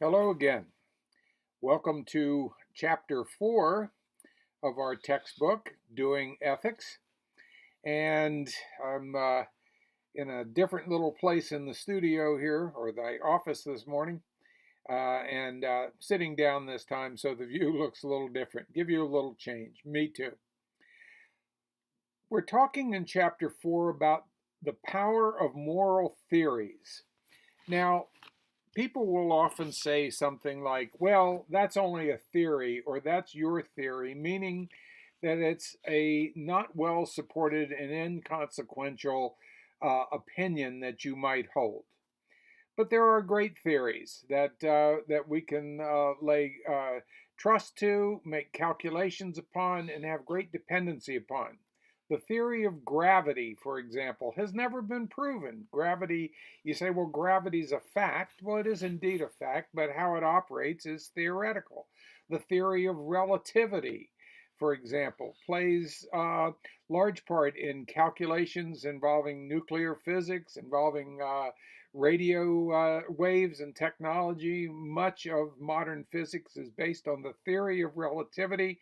Hello again. Welcome to chapter 4 of our textbook, Doing Ethics. And I'm in a different little place in the studio here, or the office this morning, and sitting down this time so the view looks a little different. Give you a little change. Me too. We're talking in chapter 4 about the power of moral theories. Now, people will often say something like, well, that's only a theory, or that's your theory, meaning that it's a not well supported and inconsequential opinion that you might hold. But there are great theories that we can lay trust to, make calculations upon, and have great dependency upon. The theory of gravity, for example, has never been proven. Gravity, you say, well, gravity is a fact. Well, it is indeed a fact, but how it operates is theoretical. The theory of relativity, for example, plays a large part in calculations involving nuclear physics, involving radio waves and technology. Much of modern physics is based on the theory of relativity,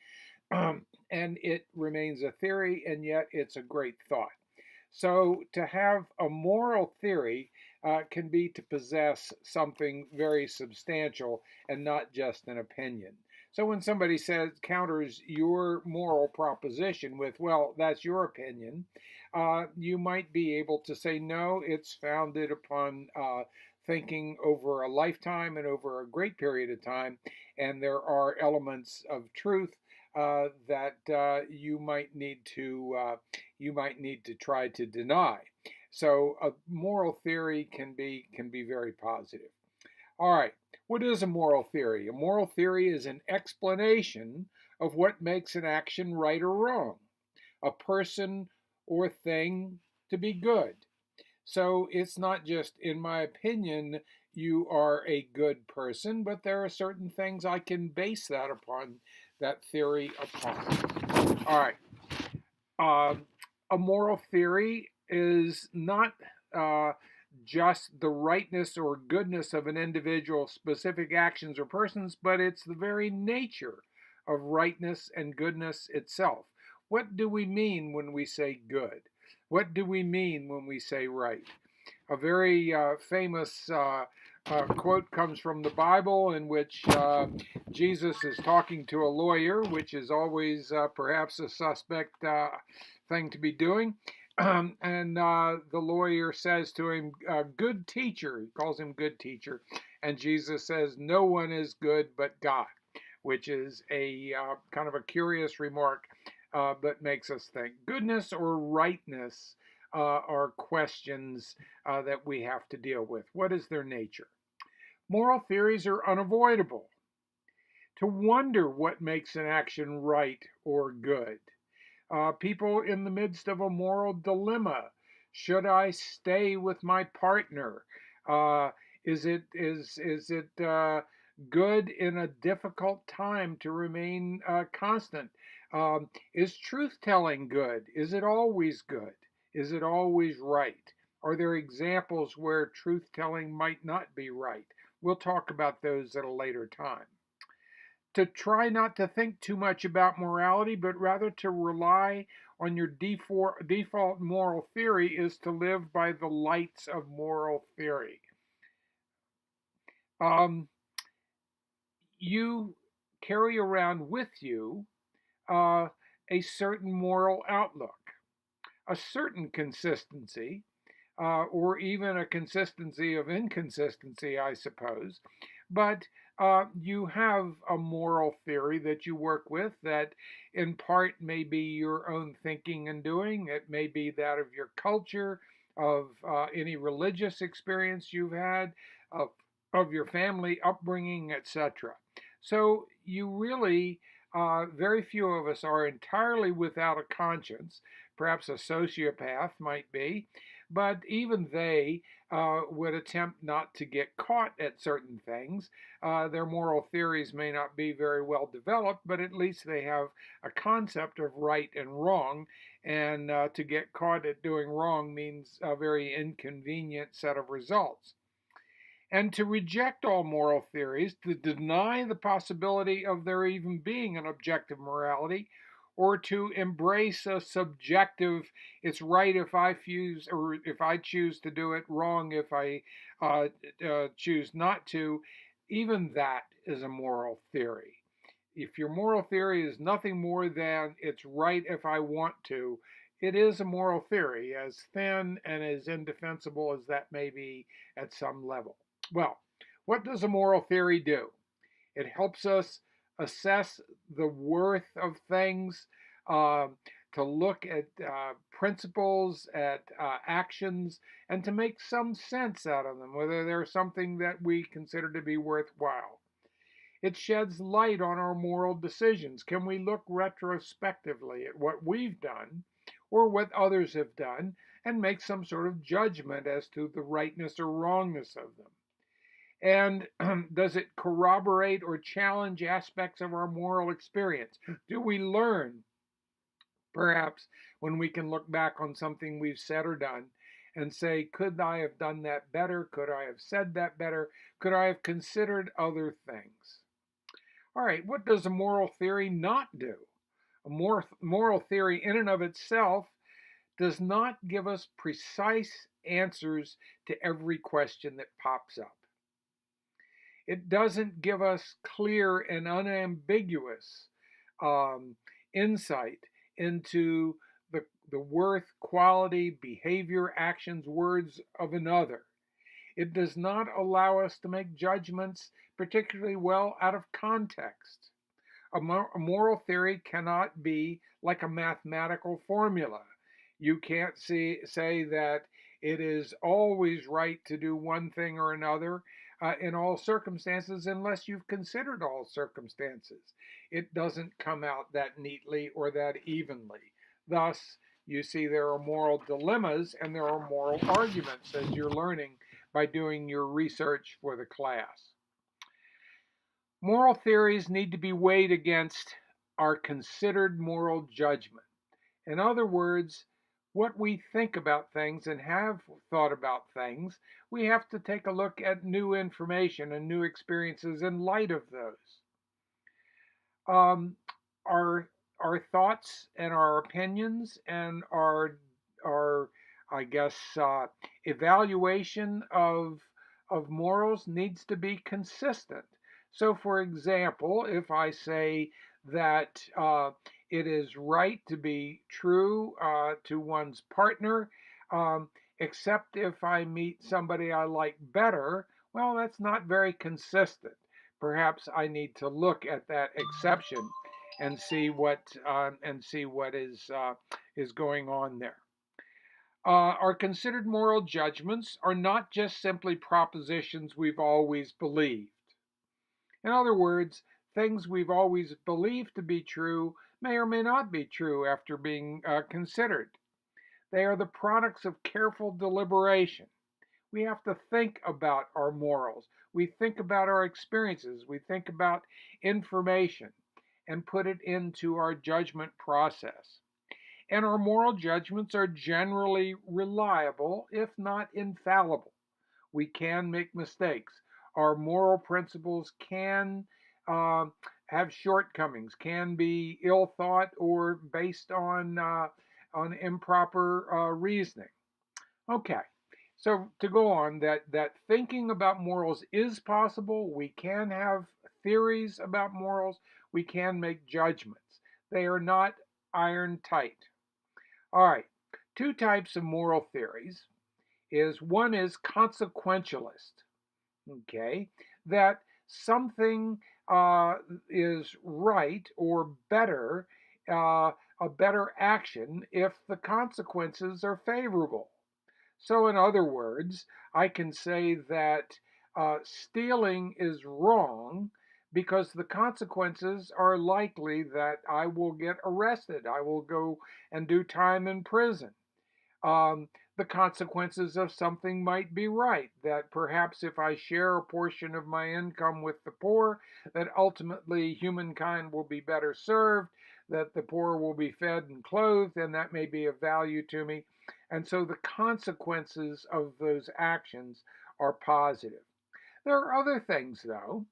and it remains a theory, and yet it's a great thought. So, to have a moral theory can be to possess something very substantial and not just an opinion. So, when somebody counters your moral proposition with, well, that's your opinion, you might be able to say, no, it's founded upon thinking over a lifetime and over a great period of time, and there are elements of truth that you might need to try to deny. So a moral theory can be very positive. All right, what is a moral theory? A moral theory is an explanation of what makes an action right or wrong, a person or thing to be good. So it's not just, in my opinion, you are a good person, but there are certain things I can base that theory upon. All right. A moral theory is not just the rightness or goodness of an individual's specific actions or persons, but it's the very nature of rightness and goodness itself. What do we mean when we say good? What do we mean when we say right? A very famous quote comes from the Bible, in which Jesus is talking to a lawyer, which is always perhaps a suspect thing to be doing. And the lawyer says to him, good teacher. He calls him good teacher. And Jesus says, no one is good but God, which is a kind of a curious remark, but makes us think. Goodness or rightness are questions that we have to deal with. What is their nature? Moral theories are unavoidable. To wonder what makes an action right or good. People in the midst of a moral dilemma. Should I stay with my partner? Is it good in a difficult time to remain constant? Is truth telling good? Is it always good? Is it always right? Are there examples where truth telling might not be right? We'll talk about those at a later time. To try not to think too much about morality, but rather to rely on your default moral theory is to live by the lights of moral theory. You carry around with you a certain moral outlook, a certain consistency, or even a consistency of inconsistency, I suppose. But you have a moral theory that you work with that in part may be your own thinking and doing. It may be that of your culture, of any religious experience you've had, of your family upbringing, etc. So you really, very few of us are entirely without a conscience. Perhaps a sociopath might be, but even they would attempt not to get caught at certain things. Their moral theories may not be very well developed, but at least they have a concept of right and wrong. And to get caught at doing wrong means a very inconvenient set of results. And to reject all moral theories, to deny the possibility of there even being an objective morality, or to embrace a subjective, it's right if I choose, or if I choose to do it, wrong if I uh, choose not to, even that is a moral theory. If your moral theory is nothing more than it's right if I want to, it is a moral theory, as thin and as indefensible as that may be at some level. Well, what does a moral theory do? It helps us assess the worth of things, uh, to look at principles, at actions, and to make some sense out of them, whether they're something that we consider to be worthwhile. It sheds light on our moral decisions. Can we look retrospectively at what we've done or what others have done and make some sort of judgment as to the rightness or wrongness of them? And does it corroborate or challenge aspects of our moral experience? Do we learn, perhaps, when we can look back on something we've said or done and say, could I have done that better? Could I have said that better? Could I have considered other things? All right, what does a moral theory not do? A moral theory, in and of itself, does not give us precise answers to every question that pops up. It doesn't give us clear and unambiguous um, insight into the worth, quality, behavior, actions, words of another. It does not allow us to make judgments particularly well out of context. A moral theory cannot be like a mathematical formula. You can't say that it is always right to do one thing or another in all circumstances unless you've considered all circumstances. It doesn't come out that neatly or that evenly. Thus, you see there are moral dilemmas and there are moral arguments as you're learning by doing your research for the class. Moral theories need to be weighed against our considered moral judgment. In other words, what we think about things and have thought about things, we have to take a look at new information and new experiences in light of those. Um, our our thoughts and our opinions and our I guess evaluation of morals needs to be consistent. So, for example, if I say that it is right to be true to one's partner, um, except if I meet somebody I like better, well, that's not very consistent. Perhaps I need to look at that exception and see what is going on there. Our considered moral judgments are not just simply propositions we've always believed. In other words, things we've always believed to be true may or may not be true after being considered. They are the products of careful deliberation. We have to think about our morals. We think about our experiences. We think about information and put it into our judgment process. And our moral judgments are generally reliable, if not infallible. We can make mistakes. Our moral principles can uh, have shortcomings, can be ill thought or based on improper reasoning. Okay, so to go on, that thinking about morals is possible. We can have theories about morals. We can make judgments. They are not iron tight. All right, two types of moral theories is one is consequentialist. Okay, that something is right or better, a better action if the consequences are favorable. So, in other words, I can say that stealing is wrong because the consequences are likely that I will get arrested. I will go and do time in prison. Um, the consequences of something might be right, that perhaps if I share a portion of my income with the poor, that ultimately humankind will be better served, that the poor will be fed and clothed, and that may be of value to me. And so the consequences of those actions are positive. There are other things, though.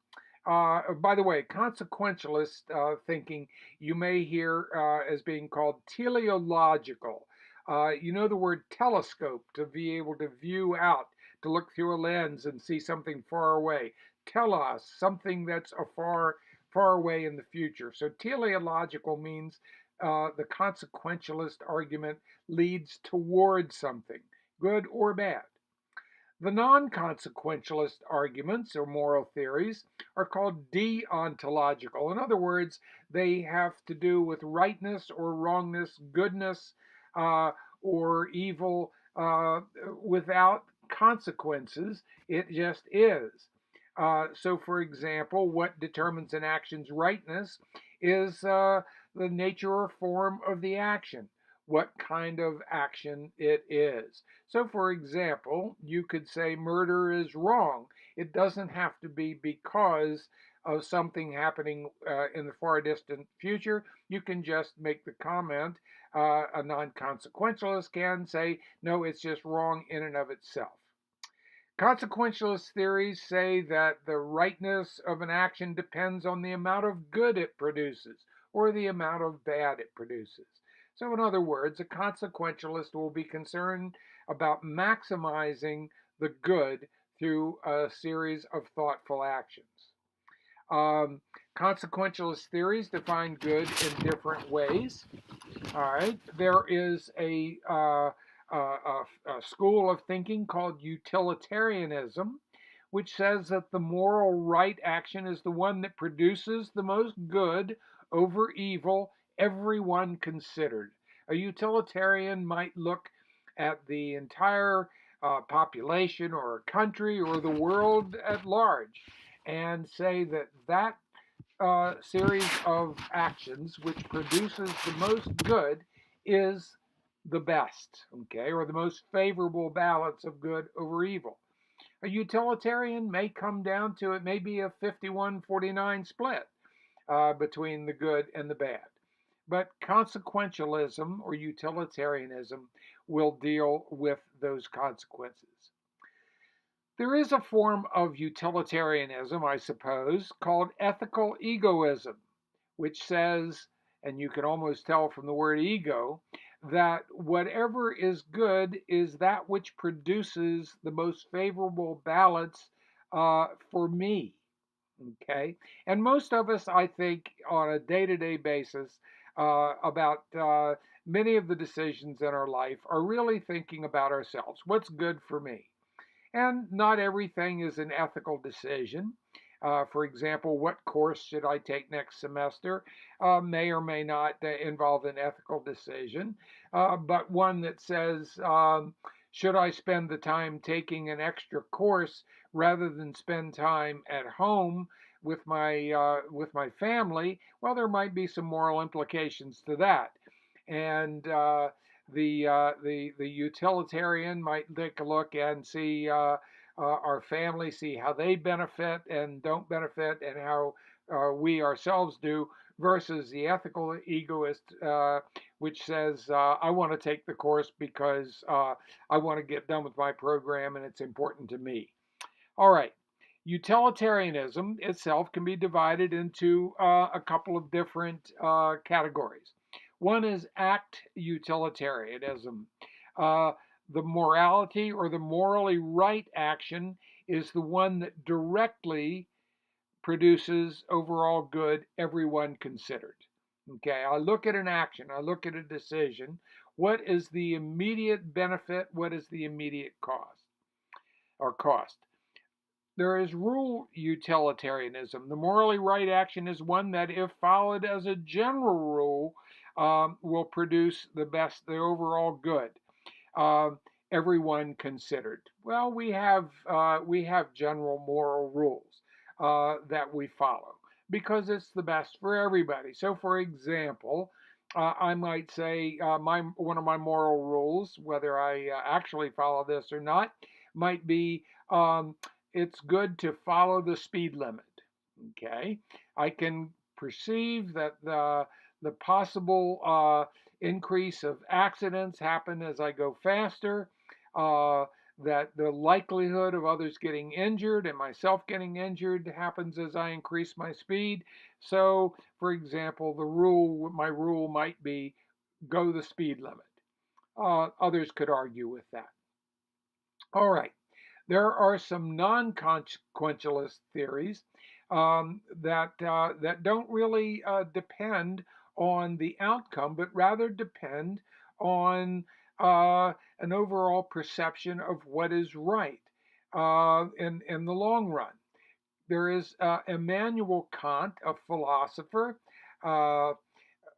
By the way, consequentialist thinking you may hear as being called teleological. You know the word telescope, to be able to view out, to look through a lens and see something far away. Telos, something that's far away in the future. So teleological means the consequentialist argument leads towards something, good or bad. The non-consequentialist arguments or moral theories are called deontological. In other words, they have to do with rightness or wrongness, goodness uh, or evil without consequences. It just is. So, for example, what determines an action's rightness is the nature or form of the action, what kind of action it is. So, for example, you could say murder is wrong. It doesn't have to be because of something happening in the far distant future. You can just make the comment. A non consequentialist can say, no, it's just wrong in and of itself. Consequentialist theories say that the rightness of an action depends on the amount of good it produces or the amount of bad it produces. So, in other words, a consequentialist will be concerned about maximizing the good through a series of thoughtful actions. Um, Consequentialist theories define good in different ways. All right. There is a school of thinking called utilitarianism, which says that the moral right action is the one that produces the most good over evil, everyone considered. A utilitarian might look at the entire population or a country or the world at large and say that series of actions which produces the most good is the best, okay, or the most favorable balance of good over evil. A utilitarian may come down to it may be a 51-49 split between the good and the bad. But consequentialism or utilitarianism will deal with those consequences. There is a form of utilitarianism, I suppose, called ethical egoism, which says, and you can almost tell from the word ego, that whatever is good is that which produces the most favorable balance for me. Okay. And most of us, I think, on a day to day basis, about many of the decisions in our life are really thinking about ourselves. What's good for me? And not everything is an ethical decision. For example, what course should I take next semester may or may not involve an ethical decision, but one that says, should I spend the time taking an extra course rather than spend time at home with my family? Well, there might be some moral implications to that, and the utilitarian might take a look and see our family, see how they benefit and don't benefit, and how we ourselves do, versus the ethical egoist, which says, I want to take the course because I want to get done with my program and it's important to me. All right. Utilitarianism itself can be divided into a couple of different categories. One is act utilitarianism. Uh, the morality or the morally right action is the one that directly produces overall good, everyone considered. Okay, I look at an action, I look at a decision. What is the immediate benefit? What is the immediate cost or cost? There is rule utilitarianism. The morally right action is one that, if followed as a general rule, will produce the overall good. Uh, Everyone considered. Well, we have general moral rules that we follow because it's the best for everybody. So, for example, I might say my one of my moral rules, whether I actually follow this or not, might be it's good to follow the speed limit. Okay, I can perceive that the possible increase of accidents happen as I go faster. Uh, that the likelihood of others getting injured and myself getting injured happens as I increase my speed. So, for example, my rule might be go the speed limit. Others could argue with that. All right. There are some non-consequentialist theories that don't really depend on the outcome, but rather depend on an overall perception of what is right in the long run. There is Immanuel Kant, a philosopher uh,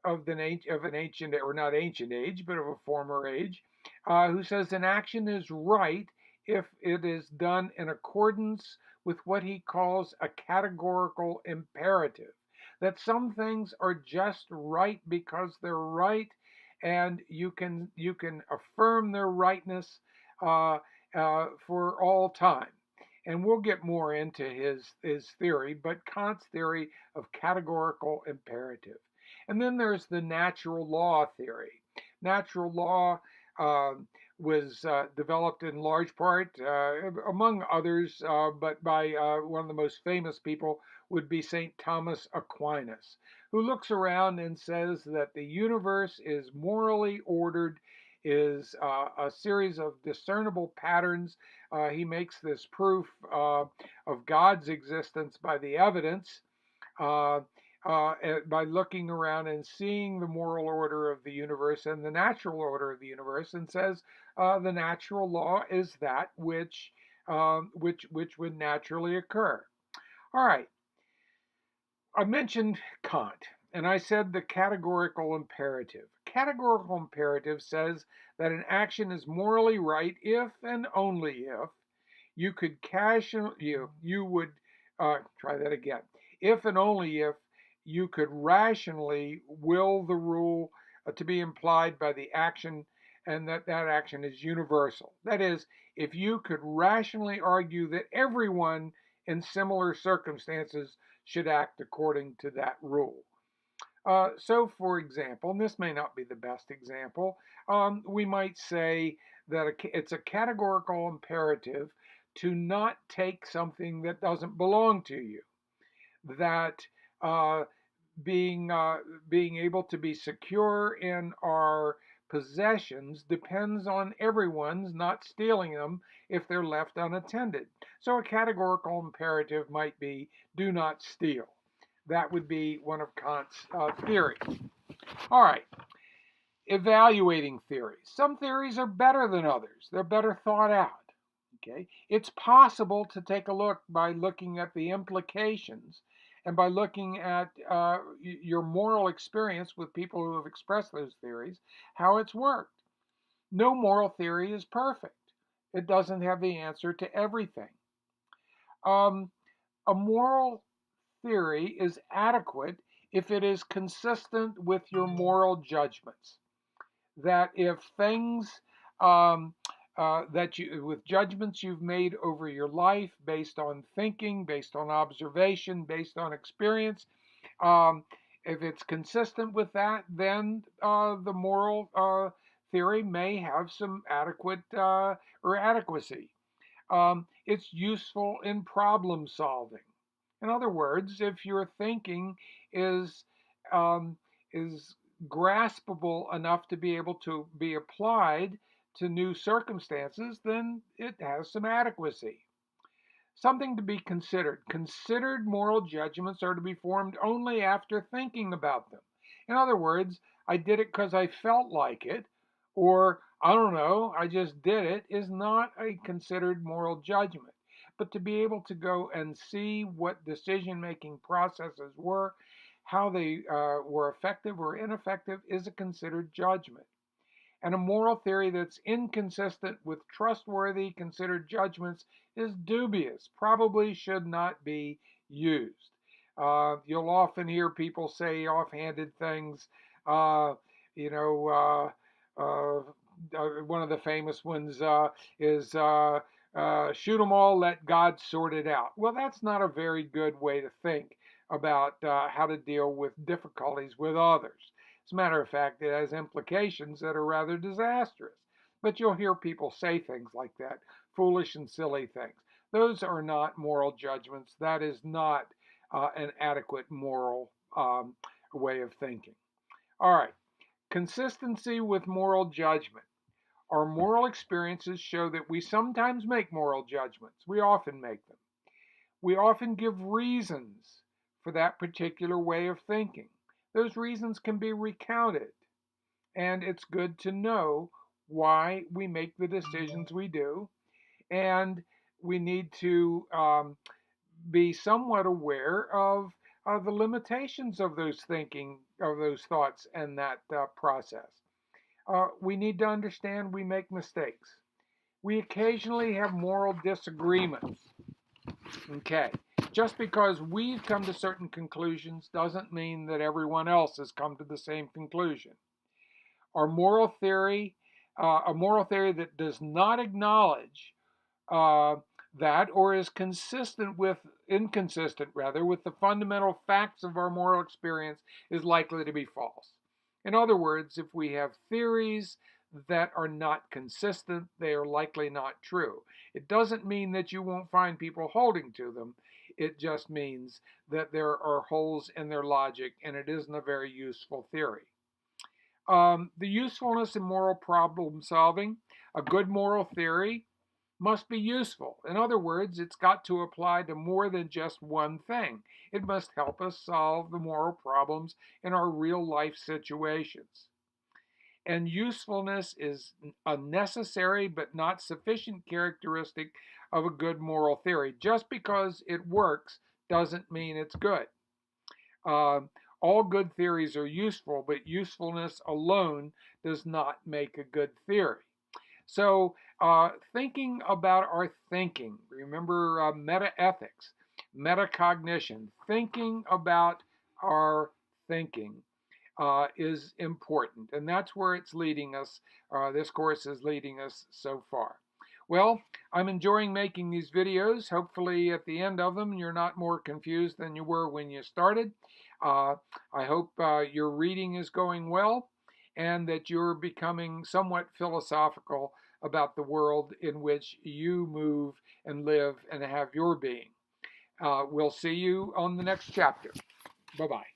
of an ancient, or not ancient age, but of a former age, who says an action is right if it is done in accordance with what he calls a categorical imperative. That some things are just right because they're right, and you can affirm their rightness for all time. And we'll get more into his theory, but Kant's theory of categorical imperative. And then there's the natural law theory. Natural law uh, was developed in large part, among others, but by one of the most famous people would be St. Thomas Aquinas, who looks around and says that the universe is morally ordered, is a series of discernible patterns. He makes this proof of God's existence by the evidence. Uh, by looking around and seeing the moral order of the universe and the natural order of the universe, and says the natural law is that which would naturally occur. All right, I mentioned Kant, and I said the categorical imperative. Categorical imperative says that an action is morally right if and only if you could you would try that again. If and only if you could rationally will the rule to be implied by the action, and that action is universal. That is, if you could rationally argue that everyone in similar circumstances should act according to that rule. So, for example, and this may not be the best example, we might say that it's a categorical imperative to not take something that doesn't belong to you. That uh, being able to be secure in our possessions depends on everyone's not stealing them if they're left unattended. So a categorical imperative might be do not steal. That would be one of Kant's theories. All right, evaluating theories. Some theories are better than others. They're better thought out. Okay, it's possible to take a look by looking at the implications and by looking at your moral experience with people who have expressed those theories, how it's worked. No moral theory is perfect. It doesn't have the answer to everything. Um, a moral theory is adequate if it is consistent with your moral judgments. That if things with judgments you've made over your life based on thinking, based on observation, based on experience, um, if it's consistent with that, then the moral theory may have some adequate or adequacy. It's useful in problem solving. In other words, if your thinking is um, is graspable enough to be able to be applied to new circumstances, then it has some adequacy. Something to be considered. Considered moral judgments are to be formed only after thinking about them. In other words, I did it because I felt like it, or I don't know, I just did it, is not a considered moral judgment. But to be able to go and see what decision making processes were, how they were effective or ineffective, is a considered judgment. And a moral theory that's inconsistent with trustworthy considered judgments is dubious, probably should not be used. You'll often hear people say offhanded things. Uh, you know, one of the famous ones is shoot 'em all, let God sort it out. Well, that's not a very good way to think about how to deal with difficulties with others. As a matter of fact, it has implications that are rather disastrous. But you'll hear people say things like that foolish and silly things. Those are not moral judgments. That is not an adequate moral way of thinking. All right, consistency with moral judgment. Our moral experiences show that we sometimes make moral judgments. We often make them. We often give reasons for that particular way of thinking. Those reasons can be recounted, and it's good to know why we make the decisions we do, and we need to be somewhat aware of the limitations of those thinking, of those thoughts, and that process. We need to understand we make mistakes. We occasionally have moral disagreements. Okay. Just because we've come to certain conclusions doesn't mean that everyone else has come to the same conclusion. Our moral theory, a moral theory that does not acknowledge uh, that or is inconsistent rather, with the fundamental facts of our moral experience is likely to be false. In other words, if we have theories that are not consistent, they are likely not true. It doesn't mean that you won't find people holding to them. It just means that there are holes in their logic and it isn't a very useful theory. The usefulness in moral problem solving. A good moral theory must be useful. In other words, it's got to apply to more than just one thing. It must help us solve the moral problems in our real life situations. And usefulness is a necessary but not sufficient characteristic of a good moral theory. Just because it works doesn't mean it's good. All good theories are useful, but usefulness alone does not make a good theory. So, thinking about our thinking, remember metaethics, metacognition, thinking about our thinking is important. And that's where it's leading us. This course is leading us so far. Well, I'm enjoying making these videos. Hopefully at the end of them, you're not more confused than you were when you started. I hope your reading is going well and that you're becoming somewhat philosophical about the world in which you move and live and have your being. We'll see you on the next chapter. Bye-bye.